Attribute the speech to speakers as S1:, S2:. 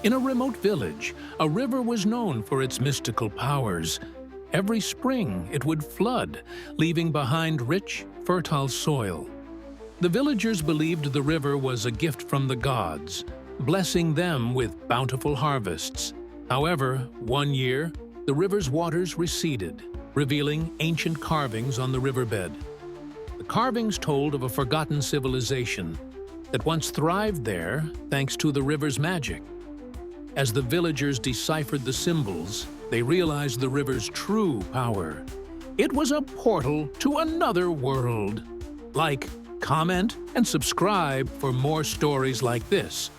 S1: In a remote village, a river was known for its mystical powers. Every spring, it would flood, leaving behind rich, fertile soil. The villagers believed the river was a gift from the gods, blessing them with bountiful harvests. However, one year, the river's waters receded, revealing ancient carvings on the riverbed. The carvings told of a forgotten civilization that once thrived there thanks to the river's magic. As the villagers deciphered the symbols, they realized the river's true power. It was a portal to another world. Like, comment, and subscribe for more stories like this.